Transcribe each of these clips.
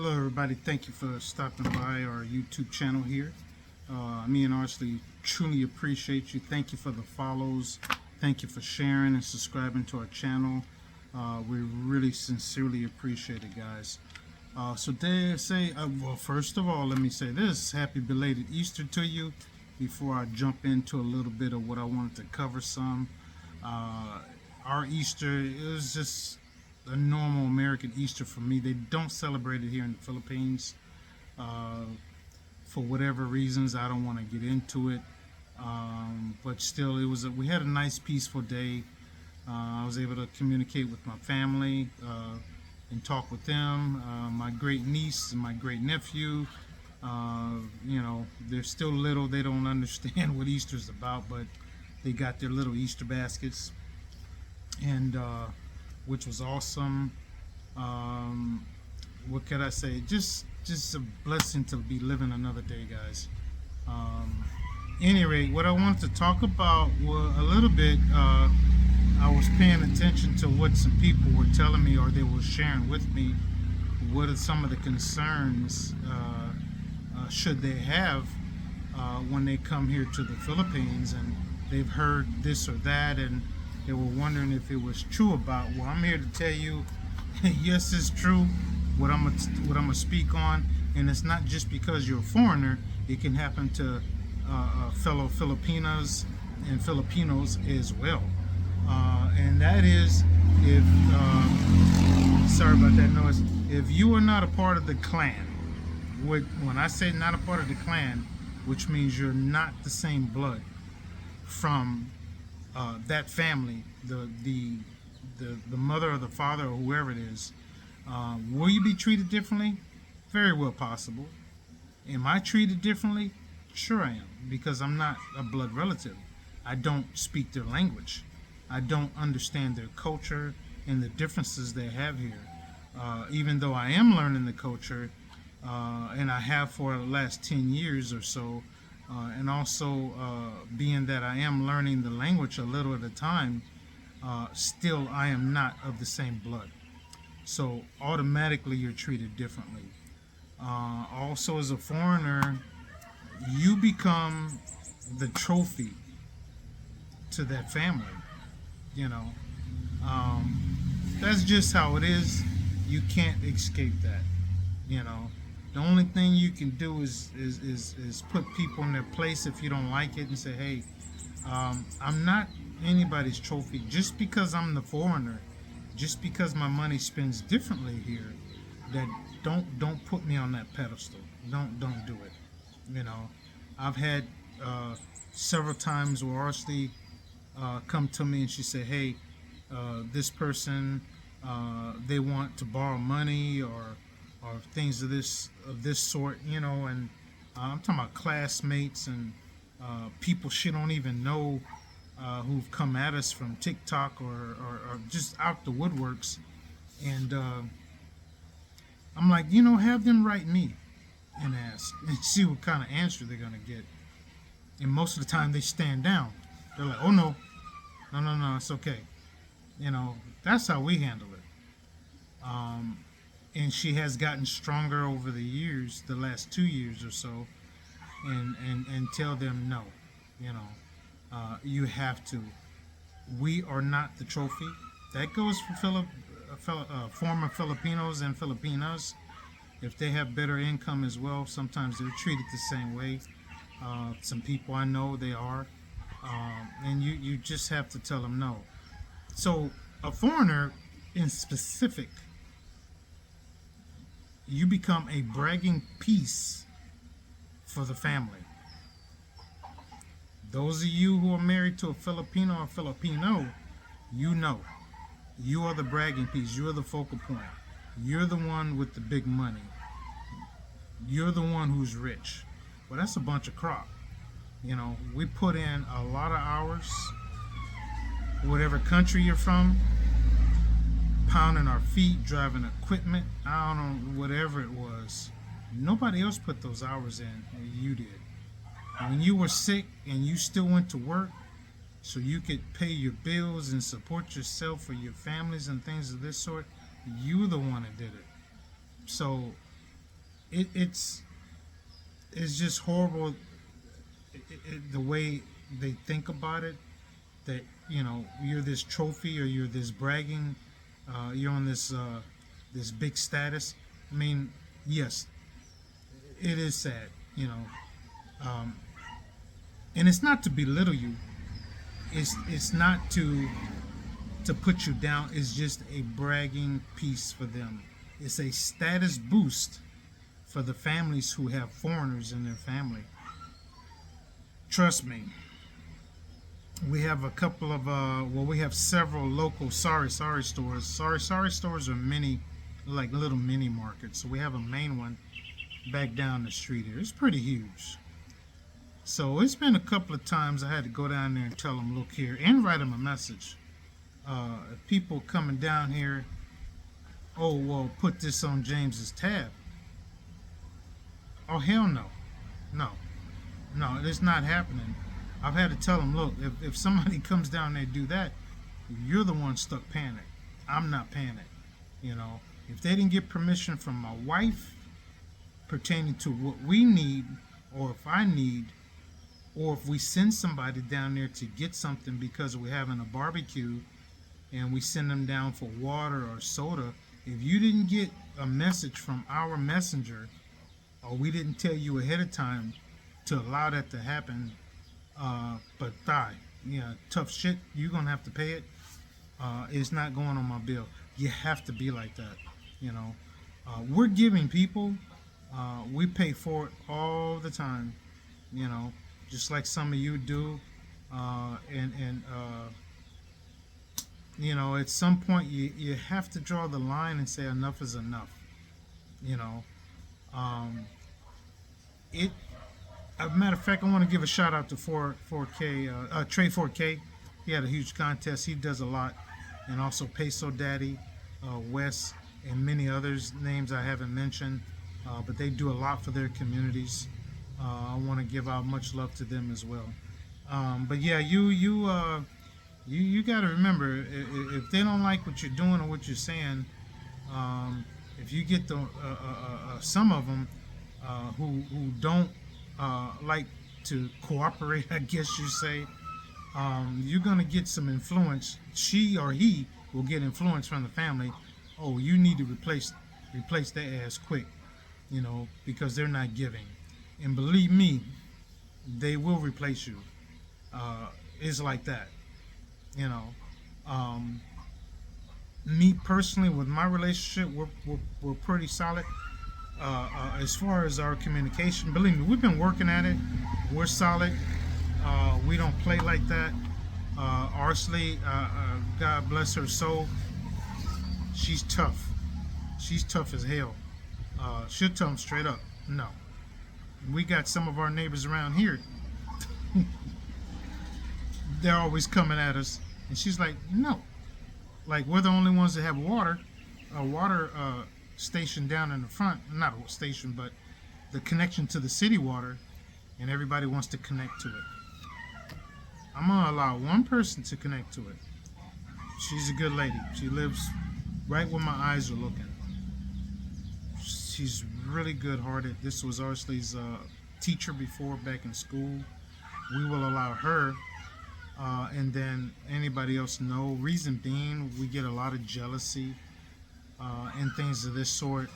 Hello, everybody. Thank you for stopping by our YouTube channel here. Me and Arsley truly appreciate you. Thank you for the follows. Thank you for sharing and subscribing to our channel. We really sincerely appreciate it, guys. Well, first of all, let me say this. Happy belated Easter to you. Before I jump into a little bit of what I wanted to cover our Easter is just a normal American Easter for me. They don't celebrate it here in the Philippines uh, for whatever reasons. I don't want to get into it, but still, we had a nice, peaceful day. I was able to communicate with my family and talk with them. My great niece and my great nephew. They're still little. They don't understand what Easter's about, but they got their little Easter baskets, and which was awesome. What could I say? Just a blessing to be living another day, guys. Any rate, what I wanted to talk about was a little bit. I was paying attention to what some people were telling me, or they were sharing with me. What are some of the concerns should they have when they come here to the Philippines, and they've heard this or that, and they were wondering if it was true about. Well, I'm here to tell you, yes, it's true. What I'm gonna speak on, and it's not just because you're a foreigner. It can happen to fellow Filipinos and Filipinos as well. And that is if sorry about that noise. If you are not a part of the clan, when I say not a part of the clan, which means you're not the same blood from that family, the mother or the father or whoever it is, will you be treated differently? Very well possible. Am I treated differently? Sure I am, because I'm not a blood relative. I don't speak their language. I don't understand their culture and the differences they have here. Even though I am learning the culture, and I have for the last 10 years or so, and also being that I am learning the language a little at a time, still I am not of the same blood. So automatically you're treated differently. Also, as a foreigner, you become the trophy to that family. You know, that's just how it is. You can't escape that. You know, the only thing you can do is put people in their place if you don't like it, and say, hey, I'm not anybody's trophy. Just because I'm the foreigner, just because my money spends differently here, that don't put me on that pedestal. Don't do it. You know, I've had several times where Arsley come to me and she said, hey, this person, they want to borrow money or things of this sort, you know, and I'm talking about classmates and people she don't even know, who've come at us from TikTok or just out the woodworks, and I'm like, have them write me and ask and see what kind of answer they're gonna get. And most of the time they stand down. They're like, oh no, no, it's okay. That's how we handle it. And she has gotten stronger over the years, the last 2 years or so, and tell them no. You have to. We are not the trophy. That goes for former Filipinos and Filipinas. If they have better income as well, sometimes they're treated the same way. Some people I know, they are. And you just have to tell them no. So a foreigner in specific, you become a bragging piece for the family. Those of you who are married to a Filipino or Filipino, you know. You are the bragging piece. You're the focal point. You're the one with the big money. You're the one who's rich. Well, that's a bunch of crap. We put in a lot of hours, whatever country you're from, pounding our feet, driving equipment, I don't know, whatever it was. Nobody else put those hours in, you did. When you were sick and you still went to work so you could pay your bills and support yourself or your families and things of this sort, you were the one that did it. So it's just horrible, the way they think about it. That you're this trophy, or you're this bragging, you're on this big status. I mean, yes, it is sad, um, and it's not to belittle you. It's not to put you down. It's just a bragging piece for them. It's a status boost for the families who have foreigners in their family. Trust me. We have a couple of we have several local sorry stores. Sorry stores are mini, like little mini markets. So we have a main one back down the street here. It's pretty huge. So it's been a couple of times I had to go down there and tell them, look here, and write them a message. People coming down here, oh well, put this on James's tab. Oh hell no, no, no, it's not happening. I've had to tell them, look, if somebody comes down there and do that, you're the one stuck panic. I'm not panic. If they didn't get permission from my wife pertaining to what we need, or if I need, or if we send somebody down there to get something because we're having a barbecue and we send them down for water or soda, if you didn't get a message from our messenger, or we didn't tell you ahead of time to allow that to happen, but tough shit, you're gonna have to pay it. It's not going on my bill. You have to be like that. We're giving people. We pay for it all the time. Just like some of you do. And at some point you have to draw the line and say enough is enough. Um, it As a matter of fact, I want to give a shout out to 4K, Trey 4K. He had a huge contest. He does a lot, and also Peso Daddy, Wes, and many others names I haven't mentioned, but they do a lot for their communities. I want to give out much love to them as well. But yeah, you got to remember, if they don't like what you're doing or what you're saying, if you get the some of them who don't like to cooperate, I guess you say, you're gonna get some influence. She or he will get influence from the family. Oh, you need to replace their ass quick, because they're not giving. And believe me, they will replace you. It's like that, you know. Me personally, with my relationship, we're pretty solid. As far as our communication, believe me, we've been working at it. We're solid. We don't play like that. Arsley, God bless her soul, she's tough. She's tough as hell. She'll tell them straight up, no. We got some of our neighbors around here. They're always coming at us, and she's like, no. Like, we're the only ones that have water, a water station down in the front. Not a station, but the connection to the city water, and everybody wants to connect to it. I'm gonna allow one person to connect to it. She's a good lady. She lives right where my eyes are looking. She's really good-hearted. This was Arsley's teacher before, back in school. We will allow her, and then anybody else know. Reason being, we get a lot of jealousy and things of this sort,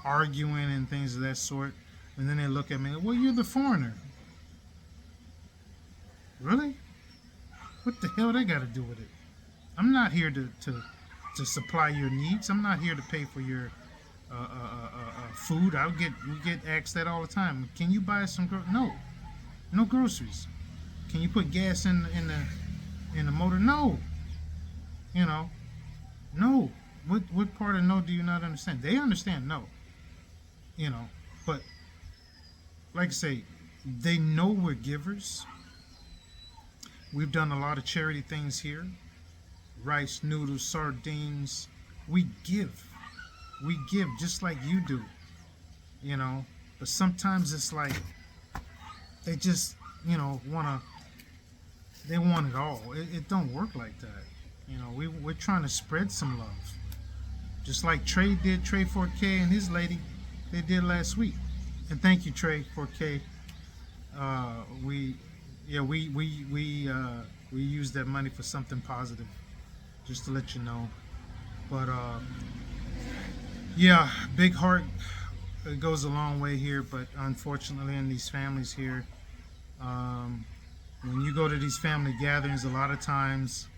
arguing and things of that sort. And then they look at me, well, you're the foreigner. Really? What the hell they got to do with it? I'm not here to supply your needs. I'm not here to pay for your food. We get asked that all the time. Can you buy some? No groceries. Can you put gas in the motor? No. No. What part of no do you not understand? They understand no. But like I say, they know we're givers. We've done a lot of charity things here. Rice, noodles, sardines. We give. We give just like you do. But sometimes it's like they just, they want it all. It don't work like that. We're trying to spread some love. Just like Trey did, Trey 4K and his lady. they did last week. And thank you, Trey 4K. We yeah we used that money for something positive, just to let you know. But yeah, big heart, it goes a long way here. But unfortunately, in these families here, um, when you go to these family gatherings, a lot of times,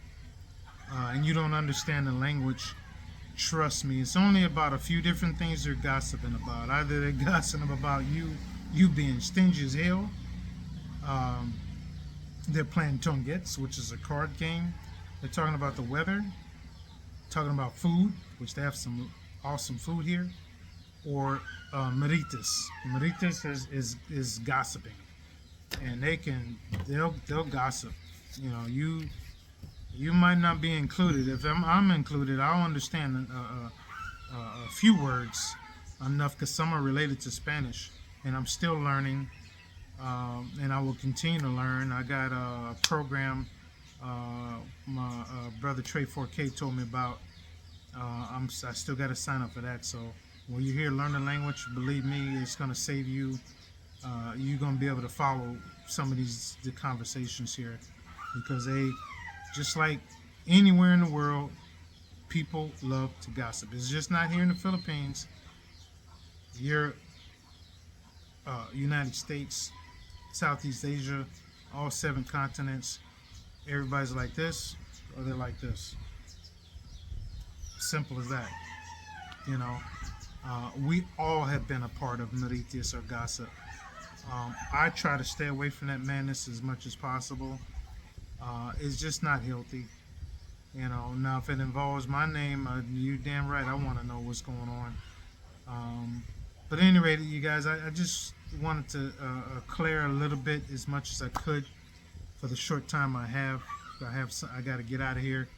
and you don't understand the language, trust me, it's only about a few different things they're gossiping about. Either they're gossiping about you being stingy as hell. Um, they're playing tonguettes, which is a card game. They're talking about the weather, talking about food, which they have some awesome food here, or maritas. Maritas is gossiping, and they'll gossip. You know, you might not be included. If I'm included, I'll understand a few words enough because some are related to Spanish, and I'm still learning, and I will continue to learn. I got a program my brother Trey 4K told me about. I still got to sign up for that. So when you're here learn the language, believe me, it's going to save you. You're going to be able to follow some of the conversations here because they, just like anywhere in the world, people love to gossip. It's just not here in the Philippines. You're United States, Southeast Asia, all 7 continents. Everybody's like this or they're like this. Simple as that. You know, we all have been a part of marites or gossip. I try to stay away from that madness as much as possible. It's just not healthy. You know, now if it involves my name, you damn right I want to know what's going on. But at any rate, you guys, I just wanted to clear a little bit as much as I could for the short time I have. I got to get out of here,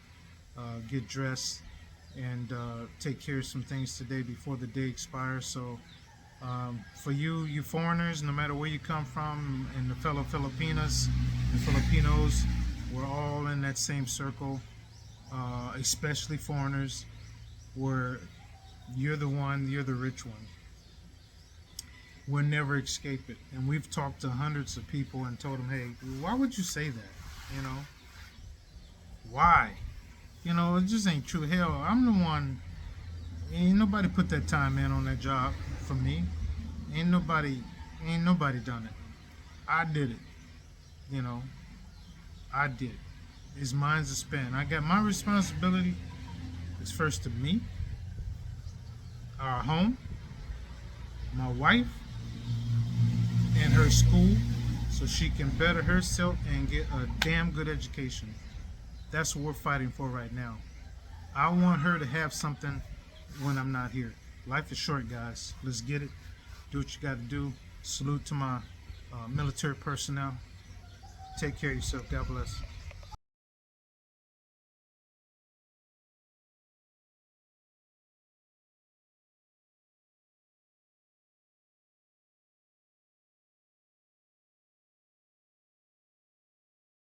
get dressed, and take care of some things today before the day expires. So for you foreigners, no matter where you come from, and the fellow Filipinas and Filipinos, we're all in that same circle, especially foreigners, where you're the rich one. We'll never escape it. And we've talked to hundreds of people and told them, hey, why would you say that? You know, why? You know, it just ain't true. Hell, I'm the one. Ain't nobody put that time in on that job for me. Ain't nobody done it. I did it. You know, I did. It's mine's to spend. I got my responsibility is first to me, our home, my wife, and her school, so she can better herself and get a damn good education. That's what we're fighting for right now. I want her to have something when I'm not here. Life is short, guys. Let's get it. Do what you got to do. Salute to my military personnel. Take care of yourself. God bless.